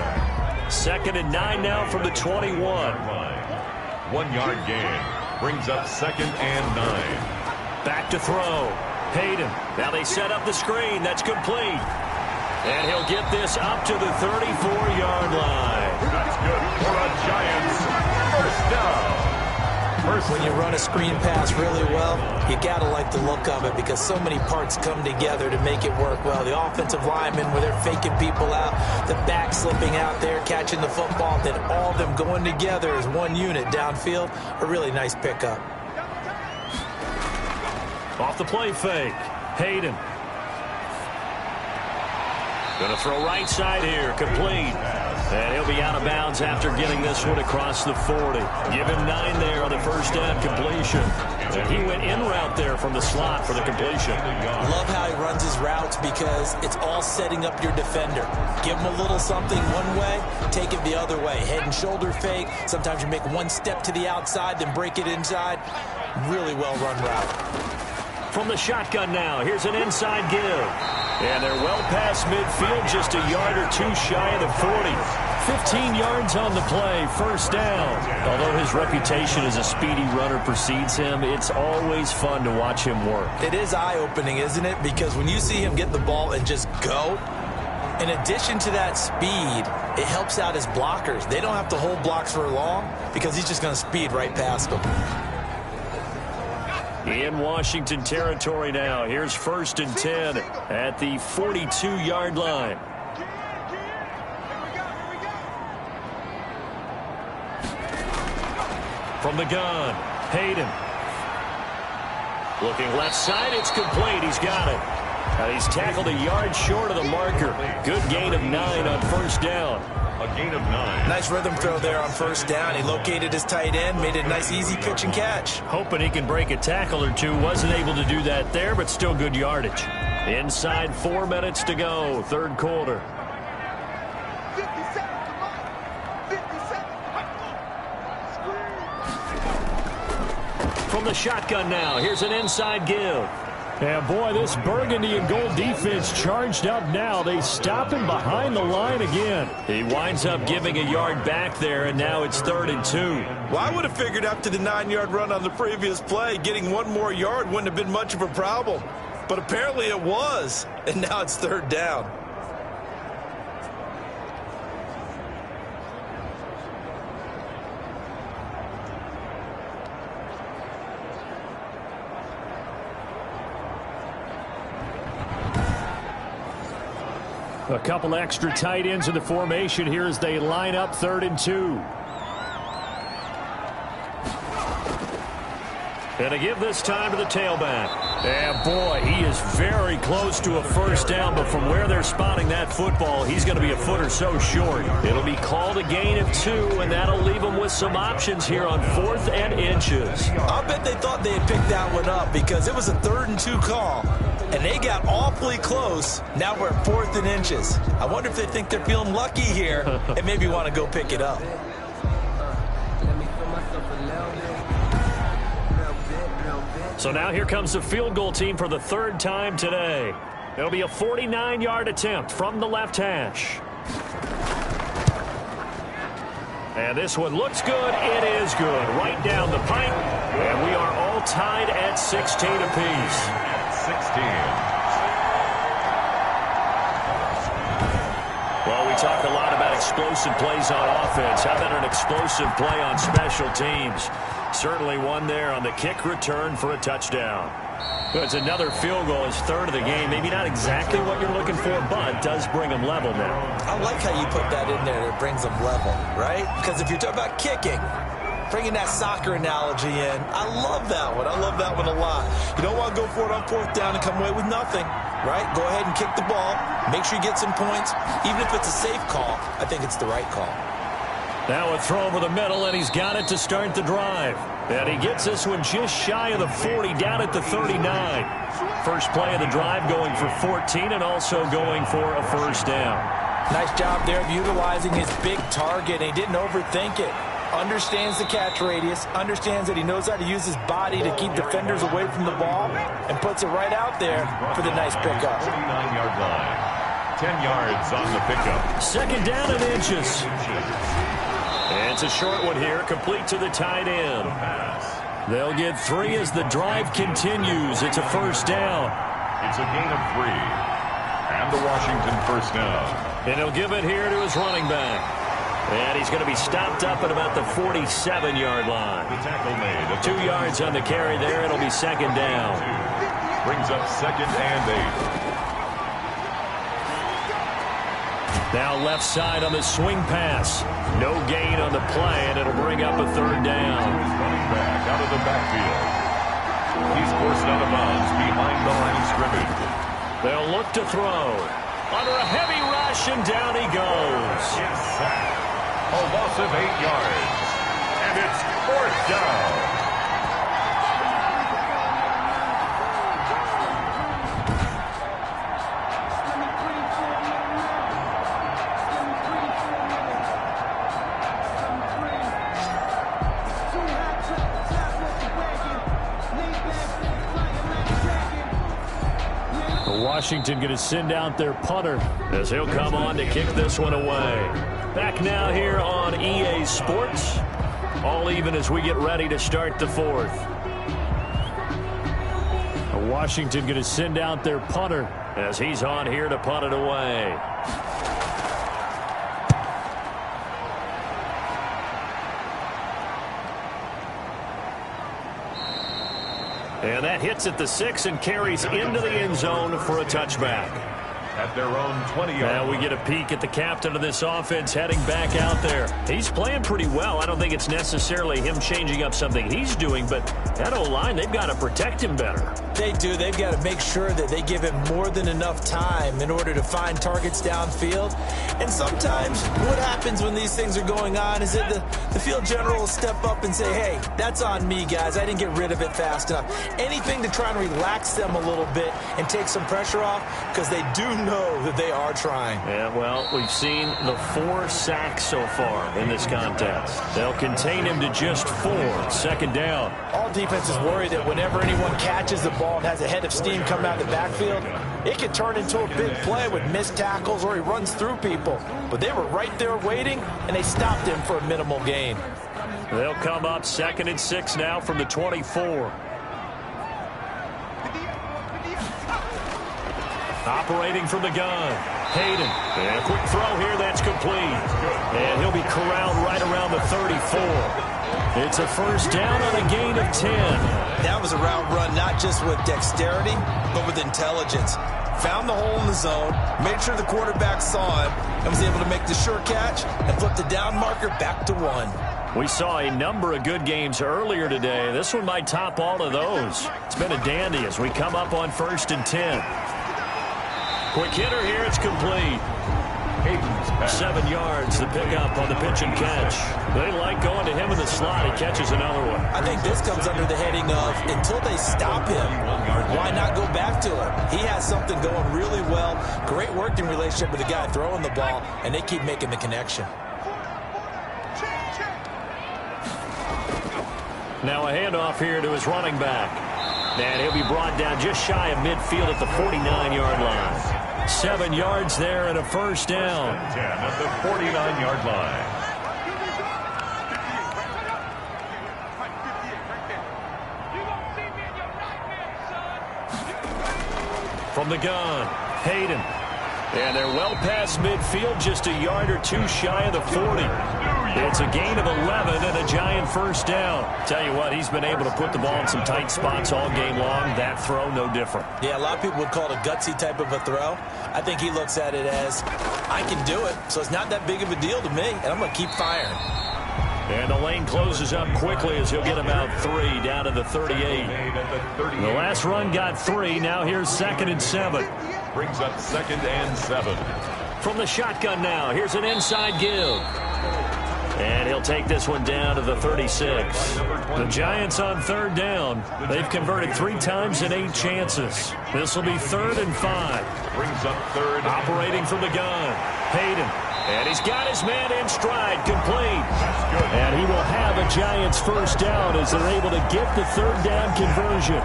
2nd and 9 now from the 21. 1-yard gain brings up 2nd and 9. Back to throw. Hayden. Now they set up the screen. That's complete. And he'll get this up to the 34-yard line. That's good for a Giants first down. When you run a screen pass really well, you got to like the look of it because so many parts come together to make it work well. The offensive linemen, where they're faking people out, the back slipping out there, catching the football, then all of them going together as one unit downfield. A really nice pickup. Off the play fake. Hayden. Going to throw right side here. Complete. And he'll be out of bounds after getting this one across the 40. Give him 9 there on the first down completion. And he went in route there from the slot for the completion. Love how he runs his routes because it's all setting up your defender. Give him a little something one way, take it the other way. Head and shoulder fake. Sometimes you make one step to the outside, then break it inside. Really well run route. From the shotgun now, here's an inside give. And they're well past midfield, just a yard or two shy of the 40. 15 yards on the play, first down. Although his reputation as a speedy runner precedes him, it's always fun to watch him work. It is eye-opening, isn't it? Because when you see him get the ball and just go, in addition to that speed, it helps out his blockers. They don't have to hold blocks for long because he's just going to speed right past them. In Washington territory now. Here's 1st and 10 at the 42-yard line. From the gun, Hayden. Looking left side, it's complete. He's got it. And he's tackled a yard short of the marker. Good gain of 9 on first down. A gain of 9. Nice rhythm throw there on first down. He located his tight end, made it a nice easy pitch and catch. Hoping he can break a tackle or two. Wasn't able to do that there, but still good yardage. Inside 4 minutes to go, third quarter. From the shotgun now, here's an inside give. And boy, this burgundy and gold defense charged up now. They stop him behind the line again. He winds up giving a yard back there, and now it's 3rd and 2. Well, I would have figured after the 9-yard run on the previous play, getting 1 more yard wouldn't have been much of a problem. But apparently it was, and now it's 3rd down. A couple extra tight ends in the formation here as they line up 3rd and 2. And to give this time to the tailback. And boy, he is very close to a first down, but from where they're spotting that football, he's going to be a foot or so short. It'll be called a gain of 2, and that'll leave them with some options here on 4th and inches. I bet they thought they had picked that one up because it was a 3rd and 2 call. And they got awfully close. Now we're at 4th and inches. I wonder if they think they're feeling lucky here and maybe want to go pick it up. So now here comes the field goal team for the 3rd time today. It'll be a 49-yard attempt from the left hash. And this one looks good. It is good. Right down the pipe. And we are all tied at 16 apiece. 16. Well, we talk a lot about explosive plays on offense. How about an explosive play on special teams? Certainly one there on the kick return for a touchdown. It's another field goal, his 3rd of the game. Maybe not exactly what you're looking for, but does bring them level now. I like how you put that in there. It brings them level, right? Because if you're talking about kicking, bringing that soccer analogy in, I love that one. I love that one a lot. You don't want to go for it on 4th down and come away with nothing. right? Go ahead and kick the ball. Make sure you get some points. Even if it's a safe call, I think it's the right call. Now a throw over the middle, and he's got it to start the drive. And he gets this one just shy of the 40, down at the 39. First play of the drive going for 14 and also going for a first down. Nice job there of utilizing his big target. He didn't overthink it. Understands the catch radius, understands that he knows how to use his body to keep defenders away from the ball, and puts it right out there for the nice pickup. 49-yard line. 10 yards on the pickup. Second down and inches. And it's a short one here, complete to the tight end. They'll get 3 as the drive continues. It's a first down. It's a gain of 3. And the Washington first down. And he'll give it here to his running back. And he's going to be stopped up at about the 47-yard line. The tackle made. 2 yards on the carry there. It'll be second down. Brings up second and 8. Now left side on the swing pass. No gain on the play, and it'll bring up a third down. Running back out of the backfield. He's forced out of bounds behind the line of scrimmage. They'll look to throw. Under a heavy rush, and down he goes. Yes, a loss of 8 yards. And it's fourth down. Washington going to send out their punter as he'll come on to kick this one away. Back now here on EA Sports. All even as we get ready to start the fourth. Washington going to send out their punter as he's on here to punt it away. And that hits at the 6 and carries into the end zone for a touchback. At their own 20-yard line. Now we get a peek at the captain of this offense heading back out there. He's playing pretty well. I don't think it's necessarily him changing up something he's doing, but that O-line, they've got to protect him better. They do. They've got to make sure that they give him more than enough time in order to find targets downfield. And sometimes what happens when these things are going on is that the field general will step up and say, hey, that's on me, guys. I didn't get rid of it fast enough. Anything to try and relax them a little bit and take some pressure off, because they do know that they are trying. Yeah, well, we've seen the 4 sacks so far in this contest. They'll contain him to just 4. Second down. All defenses worry that whenever anyone catches the ball and has a head of steam coming out of the backfield, it could turn into a big play with missed tackles or he runs through people. But they were right there waiting, and they stopped him for a minimal gain. They'll come up 2nd and 6 now from the 24. Operating from the gun, Hayden. And a quick throw here, that's complete. And he'll be corralled right around the 34. It's a first down on a gain of 10. That was a route run not just with dexterity, but with intelligence. Found the hole in the zone, made sure the quarterback saw him, and was able to make the sure catch and flip the down marker back to 1. We saw a number of good games earlier today. This one might top all of those. It's been a dandy as we come up on 1st and 10. Quick hitter here, it's complete. 7 yards, the pickup on the pitch and catch. They like going to him in the slot. He catches another one. I think this comes under the heading of, until they stop him, why not go back to him? He has something going really well. Great working relationship with the guy throwing the ball, and they keep making the connection. Now a handoff here to his running back. And he'll be brought down just shy of midfield at the 49-yard line. 7 yards there and a first down. 10 at the 49-yard line. From the gun, Hayden. And they're well past midfield, just a yard or 2 shy of the 40. It's a gain of 11 and a giant first down. Tell you what, he's been able to put the ball in some tight spots all game long. That throw, no different. Yeah, a lot of people would call it a gutsy type of a throw. I think he looks at it as, I can do it, so it's not that big of a deal to me, and I'm going to keep firing. And the lane closes up quickly as he'll get about 3 down to the 38. The last run got 3. Now here's 2nd and 7. Brings up 2nd and 7. From the shotgun now, here's an inside give. And he'll take this one down to the 36. The Giants on 3rd down. They've converted 3 times in 8 chances. This will be 3rd and 5. Brings up 3rd. Operating from the gun. Hayden. And he's got his man in stride, complete. And he will have a Giants first down as they're able to get the 3rd down conversion.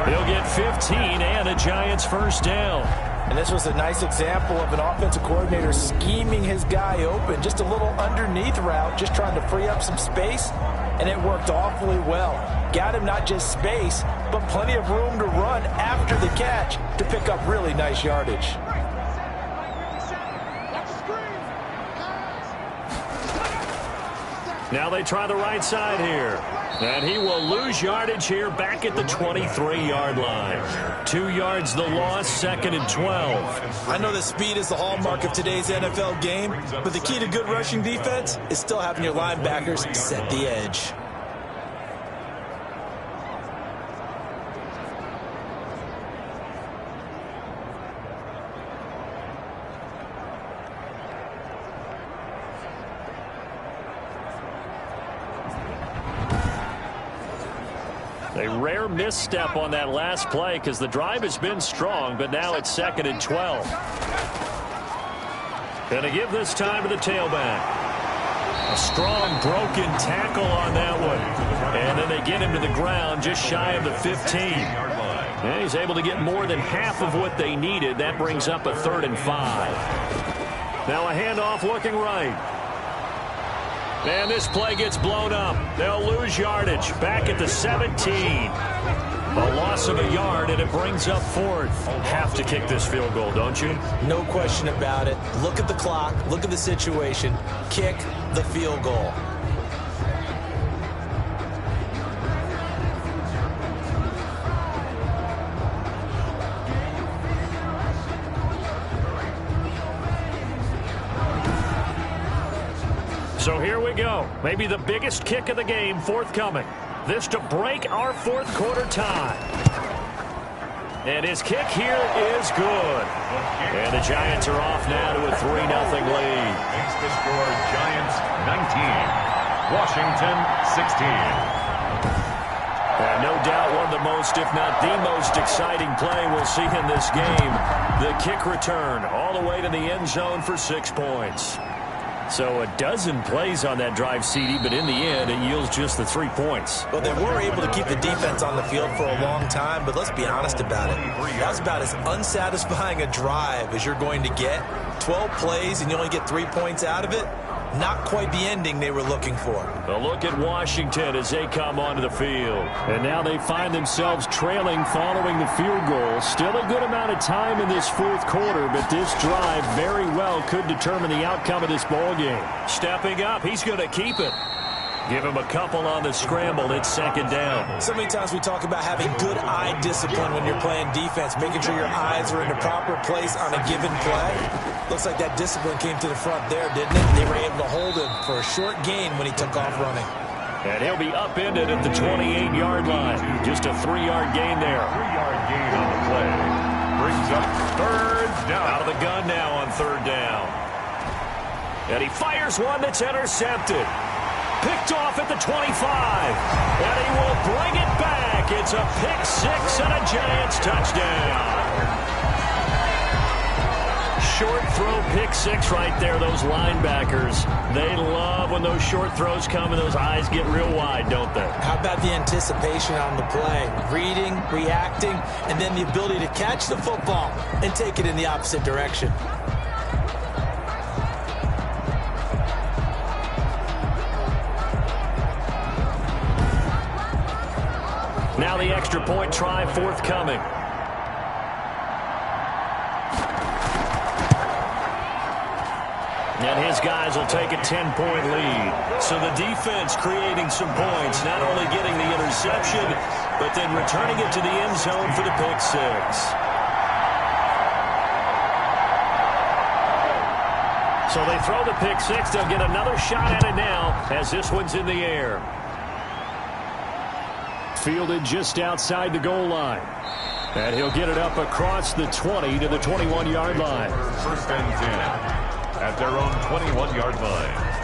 He'll get 15 and a Giants first down. And this was a nice example of an offensive coordinator scheming his guy open. Just a little underneath route, just trying to free up some space. And it worked awfully well. Got him not just space, but plenty of room to run after the catch to pick up really nice yardage. Now they try the right side here. And he will lose yardage here back at the 23-yard line. 2 yards the loss, 2nd and 12. I know that speed is the hallmark of today's NFL game, but the key to good rushing defense is still having your linebackers set the edge. A rare misstep on that last play because the drive has been strong, but now it's 2nd and 12. Going to give this time to the tailback. A strong broken tackle on that one. And then they get him to the ground just shy of the 15. And he's able to get more than half of what they needed. That brings up a 3rd and 5. Now a handoff looking right. And this play gets blown up. They'll lose yardage back at the 17. A loss of a yard, and it brings up 4th. Have to kick this field goal, don't you? No question about it. Look at the clock. Look at the situation. Kick the field goal. So here we go. Maybe the biggest kick of the game forthcoming. This to break our 4th quarter tie. And his kick here is good. And the Giants are off now to a 3-0 lead. Makes the score Giants 19. Washington 16. And no doubt one of the most, if not the most exciting play we'll see in this game. The kick return all the way to the end zone for 6 points. So a dozen plays on that drive, CD, but in the end, it yields just the 3 points. Well, they were able to keep the defense on the field for a long time, but let's be honest about it. That's about as unsatisfying a drive as you're going to get. 12 plays and you only get 3 points out of it. Not quite the ending they were looking for. A look at Washington as they come onto the field. And now they find themselves trailing following the field goal. Still a good amount of time in this 4th quarter, but this drive very well could determine the outcome of this ball game. Stepping up, he's going to keep it. Give him a couple on the scramble. It's 2nd down. So many times we talk about having good eye discipline when you're playing defense, making sure your eyes are in the proper place on a given play. Looks like that discipline came to the front there, didn't it? They were able to hold him for a short gain when he took off running. And he'll be upended at the 28-yard line. Just a 3-yard gain there. 3-yard gain on the play. Brings up 3rd down. Out of the gun now on 3rd down. And he fires one that's intercepted. Picked off at the 25. And he will bring it back. It's a pick 6 and a Giants touchdown. Short throw pick 6 right there. Those linebackers, they love when those short throws come and those eyes get real wide, don't they? How about the anticipation on the play? Reading, reacting, and then the ability to catch the football and take it in the opposite direction. Now the extra point try forthcoming. And his guys will take a 10-point lead. So the defense creating some points, not only getting the interception, but then returning it to the end zone for the pick 6. So they throw the pick six. They'll get another shot at it now as this one's in the air. Fielded just outside the goal line. And he'll get it up across the 20 to the 21-yard line. First and 10 at their own 21-yard line.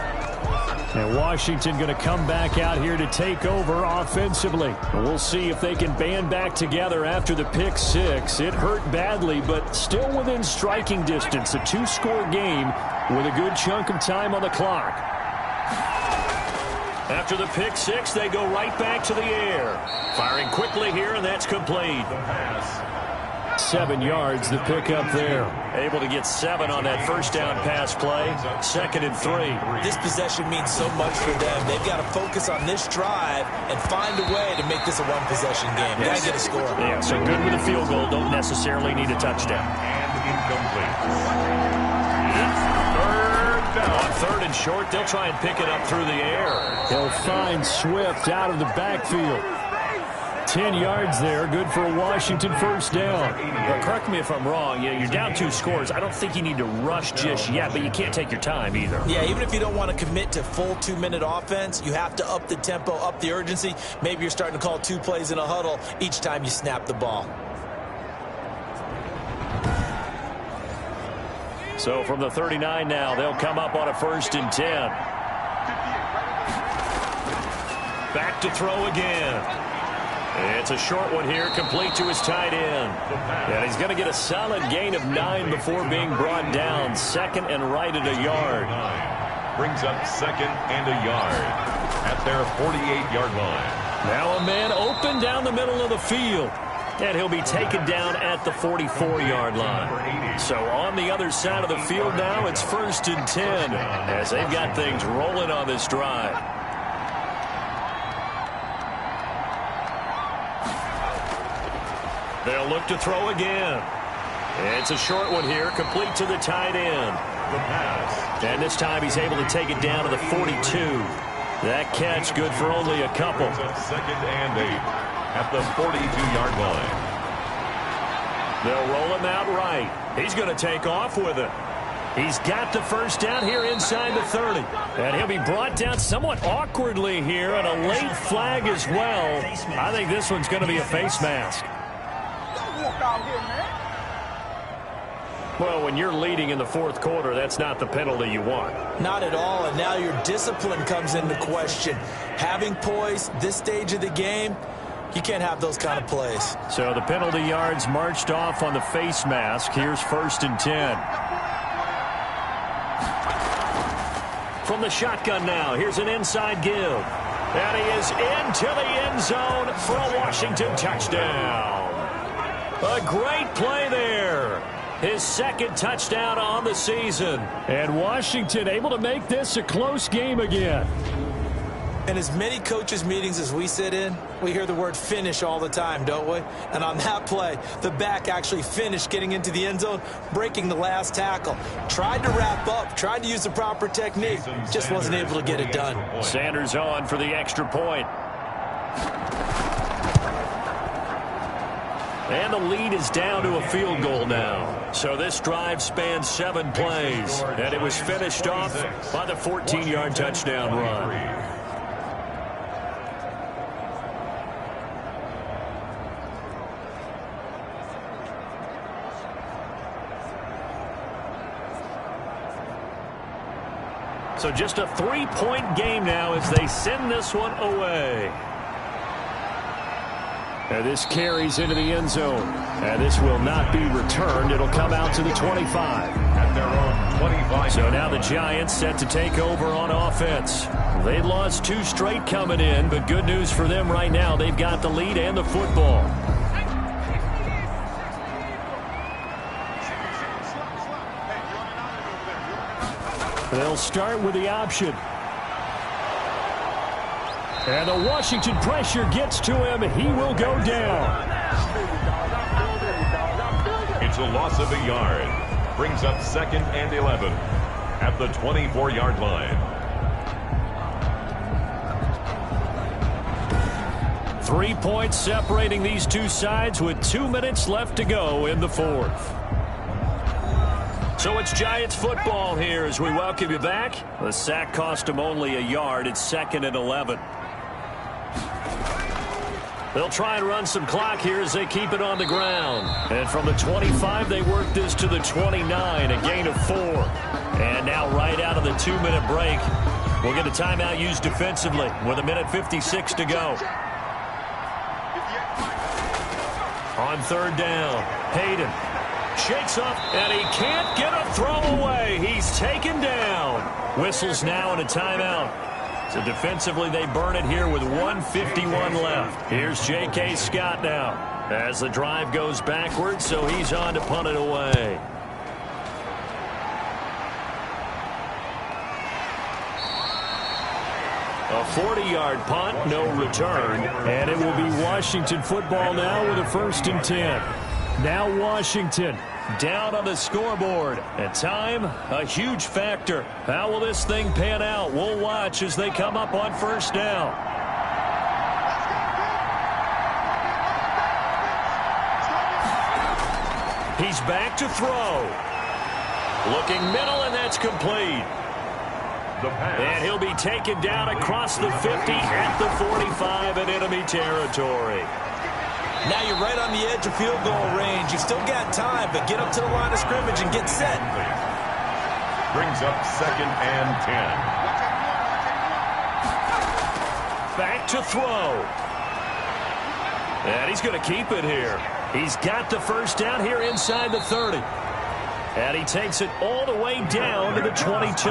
And Washington going to come back out here to take over offensively. We'll see if they can band back together after the pick six. It hurt badly, but still within striking distance. A two-score game with a good chunk of time on the clock. After the pick six, they go right back to the air. Firing quickly here, and that's complete. 7 yards, the pickup there. Able to get 7 on that first down pass play. 2nd and 3. This possession means so much for them. They've got to focus on this drive and find a way to make this a one-possession game. Got to get a score. Yeah, so good with a field goal. Don't necessarily need a touchdown. And incomplete. It's third down. On 3rd and short, they'll try and pick it up through the air. He'll find Swift out of the backfield. 10 yards there, good for a Washington first down. Well, correct me if I'm wrong. You're down 2 scores. I don't think you need to rush just yet, but you can't take your time either. Yeah, even if you don't want to commit to full 2-minute offense, you have to up the tempo, up the urgency. Maybe you're starting to call 2 plays in a huddle each time you snap the ball. So from the 39 now, they'll come up on a 1st and 10. Back to throw again. It's a short one here, complete to his tight end. And he's going to get a solid gain of 9 before being brought down. 2nd and right at a yard. Brings up 2nd and a yard at their 48-yard line. Now a man open down the middle of the field. And he'll be taken down at the 44-yard line. So on the other side of the field now, it's 1st and 10 as they've got things rolling on this drive. They'll look to throw again. It's a short one here, complete to the tight end. The pass. And this time he's able to take it down to the 42. That catch good for only a couple. 2nd and 8 at the 42-yard line. They'll roll him out right. He's going to take off with it. He's got the first down here inside the 30. And he'll be brought down somewhat awkwardly here, and a late flag as well. I think this one's going to be a face mask. Well, when you're leading in the 4th quarter, that's not the penalty you want. Not at all, and now your discipline comes into question. Having poise this stage of the game, you can't have those kind of plays. So the penalty yards marched off on the face mask. Here's 1st and 10. From the shotgun now, here's an inside give. And he is into the end zone for a Washington touchdown. A great play there. His 2nd touchdown on the season. And Washington able to make this a close game again. In as many coaches' meetings as we sit in, we hear the word finish all the time, don't we? And on that play, the back actually finished getting into the end zone, breaking the last tackle. Tried to wrap up, tried to use the proper technique, just wasn't able to get it done. Sanders on for the extra point. And the lead is down to a field goal now. So this drive spans 7 plays. And it was finished off by the 14-yard touchdown run. So just a 3-point game now as they send this one away. And this carries into the end zone. And this will not be returned. It'll come out to the 25. At their own 25. So now the Giants set to take over on offense. They lost 2 straight coming in, but good news for them right now. They've got the lead and the football. They'll start with the option. And the Washington pressure gets to him. He will go down. It's a loss of a yard. Brings up 2nd and 11 at the 24-yard line. 3 points separating these two sides with 2 minutes left to go in the 4th. So it's Giants football here as we welcome you back. The sack cost him only a yard. It's 2nd and 11. They'll try and run some clock here as they keep it on the ground. And from the 25, they work this to the 29, a gain of 4. And now right out of the 2-minute break, we'll get a timeout used defensively with 1:56 to go. On 3rd down, Hayden shakes up, and he can't get a throw away. He's taken down. Whistles now and a timeout. So defensively, they burn it here with 1:51 left. Here's J.K. Scott now as the drive goes backwards, so he's on to punt it away. A 40-yard punt, no return. And it will be Washington football now with a 1st and 10. Now Washington down on the scoreboard. And time, a huge factor. How will this thing pan out? We'll watch as they come up on 1st down. He's back to throw. Looking middle, and that's complete. And he'll be taken down across the 50 at the 45 in enemy territory. Now you're right on the edge of field goal range. You've still got time, but get up to the line of scrimmage and get set. Brings up 2nd and 10. Back to throw. And he's going to keep it here. He's got the 1st down here inside the 30. And he takes it all the way down to the 22.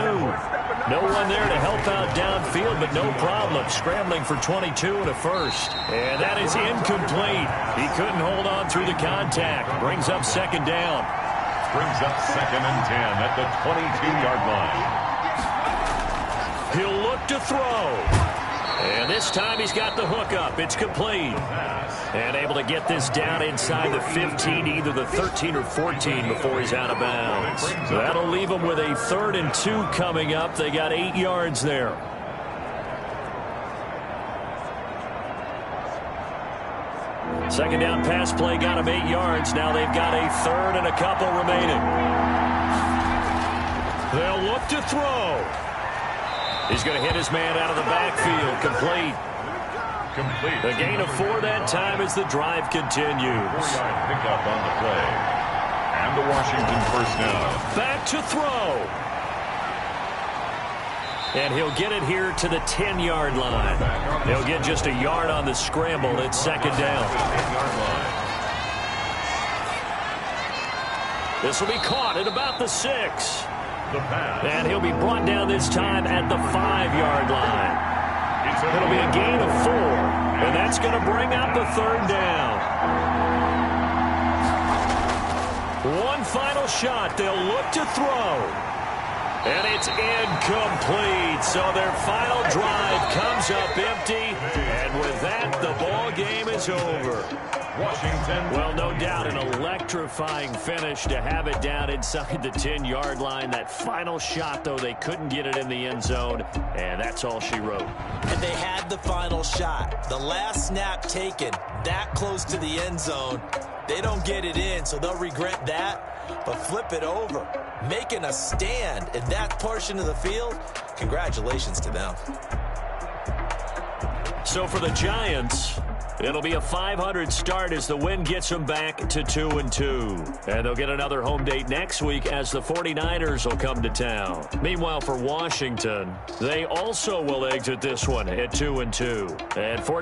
No one there to help out downfield, but no problem. Scrambling for 22 and a 1st. And that is incomplete. He couldn't hold on through the contact. Brings up 2nd down. Brings up 2nd and 10 at the 22-yard line. He'll look to throw. And this time he's got the hook up. It's complete. And able to get this down inside the 15, either the 13 or 14 before he's out of bounds. So that'll leave him with a 3rd and 2 coming up. They got 8 yards there. Second down pass play got him 8 yards. Now they've got a 3rd and a couple remaining. They'll look to throw. He's going to hit his man out of the backfield. Complete. A gain of 4 that time as the drive continues. 4-yard pickup on the play. And the Washington 1st down. Back to throw. And he'll get it here to the 10-yard line. He'll get just a yard on the scramble. It's 2nd down. This will be caught at about the 6. And he'll be brought down this time at the 5-yard line. It'll be a gain of 4, and that's going to bring up the 3rd down. One final shot. They'll look to throw. And it's incomplete. So their final drive comes up empty. And with that, the ball game is over. Washington. Well, no doubt an electrifying finish to have it down inside the 10-yard line. That final shot, though, they couldn't get it in the end zone, and that's all she wrote. And they had the final shot. The last snap taken that close to the end zone. They don't get it in, so they'll regret that. But flip it over, making a stand in that portion of the field, congratulations to them. So for the Giants, it'll be a .500 start as the win gets them back to 2-2. And they'll get another home date next week as the 49ers will come to town. Meanwhile, for Washington, they also will exit this one at 2-2. And for